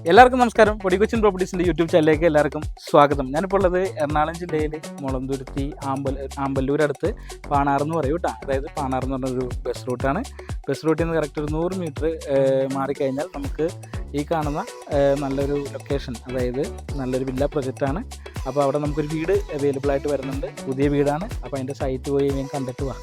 എല്ലാവർക്കും നമസ്കാരം. പൊടികൊച്ചിൻ പ്രോപ്പർട്ടീസിൻ്റെ യൂട്യൂബ് ചാനലിലേക്ക് എല്ലാവർക്കും സ്വാഗതം. ഞാനിപ്പോൾ ഉള്ളത് എറണാകുളം ജില്ലയിൽ മുളന്തുരുത്തി ആമ്പല്ലൂരടുത്ത് പാണാർ എന്ന് പറയും കേട്ടോ. അതായത് പാണാർ എന്ന് പറഞ്ഞൊരു ബസ് റൂട്ടാണ്. ബസ് റൂട്ടിൽ നിന്ന് കറക്റ്റ് ഒരു 100 മീറ്റർ മാറിക്കഴിഞ്ഞാൽ നമുക്ക് ഈ കാണുന്ന നല്ലൊരു ലൊക്കേഷൻ, അതായത് നല്ലൊരു വില്ല പ്രൊജക്റ്റാണ്. അപ്പോൾ അവിടെ നമുക്കൊരു വീട് അവൈലബിൾ ആയിട്ട് വരുന്നുണ്ട്. പുതിയ വീടാണ്. അപ്പോൾ അതിൻ്റെ സൈറ്റ് പോയി ഞാൻ കണ്ടിട്ട് വാ.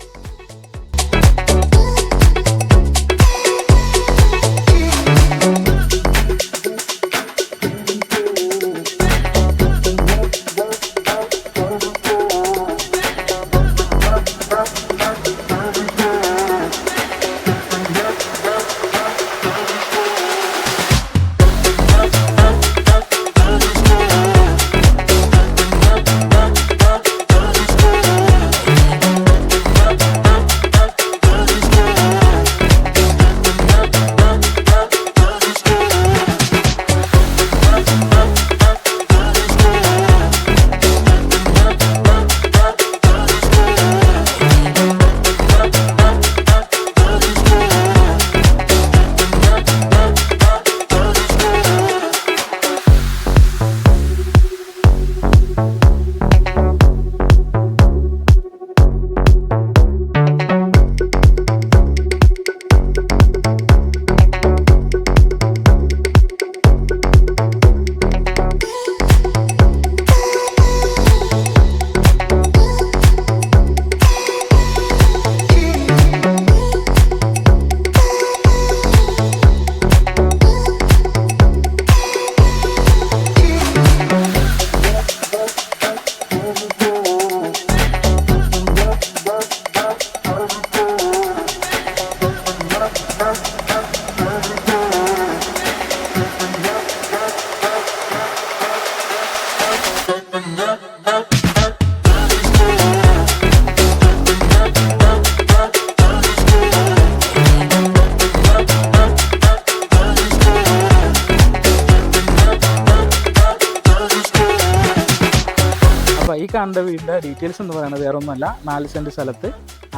അപ്പോൾ ഈ കാണേണ്ട വീടിൻ്റെ ഡീറ്റെയിൽസ് എന്ന് പറയുന്നത് വേറെ ഒന്നുമല്ല. 4 സെൻറ്റ് സ്ഥലത്ത്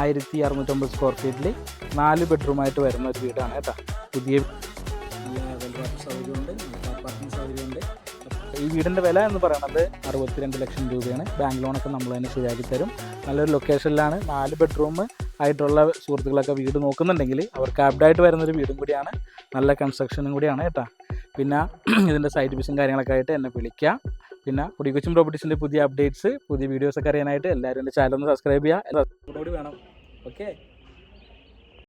1650 സ്ക്വയർ ഫീറ്റിൽ 4 ബെഡ്റൂമായിട്ട് വരുന്ന ഒരു വീടാണ് കേട്ടോ. പുതിയ സൗകര്യമുണ്ട്, പാർക്കിംഗ് സൗകര്യമുണ്ട്. ഈ വീടിൻ്റെ വില എന്ന് പറയുന്നത് 62 ലക്ഷം രൂപയാണ്. ബാങ്ക് ലോണൊക്കെ നമ്മൾ തന്നെ ശരിയാക്കി തരും. നല്ലൊരു ലൊക്കേഷനിലാണ്. 4 ബെഡ്റൂം ആയിട്ടുള്ള സുഹൃത്തുക്കളൊക്കെ വീട് നോക്കുന്നുണ്ടെങ്കിൽ അവർക്ക് ആപ്ഡായിട്ട് വരുന്നൊരു വീടും കൂടിയാണ്. നല്ല കൺസ്ട്രക്ഷനും കൂടിയാണ് കേട്ടോ. പിന്നെ ഇതിൻ്റെ സൈറ്റ് വിസും കാര്യങ്ങളൊക്കെ ആയിട്ട് എന്നെ വിളിക്കുക. പിന്നെ പൊടികൊച്ചിൻ പ്രോപ്പർട്ടീസിൻ്റെ പുതിയ അപ്ഡേറ്റ്സ്, പുതിയ വീഡിയോസൊക്കെ അറിയാനായിട്ട് എല്ലാവരും എൻ്റെ ചാനൽ ഒന്ന് സബ്സ്ക്രൈബ് ചെയ്യുക. കൂടി വേണം. ഓക്കെ.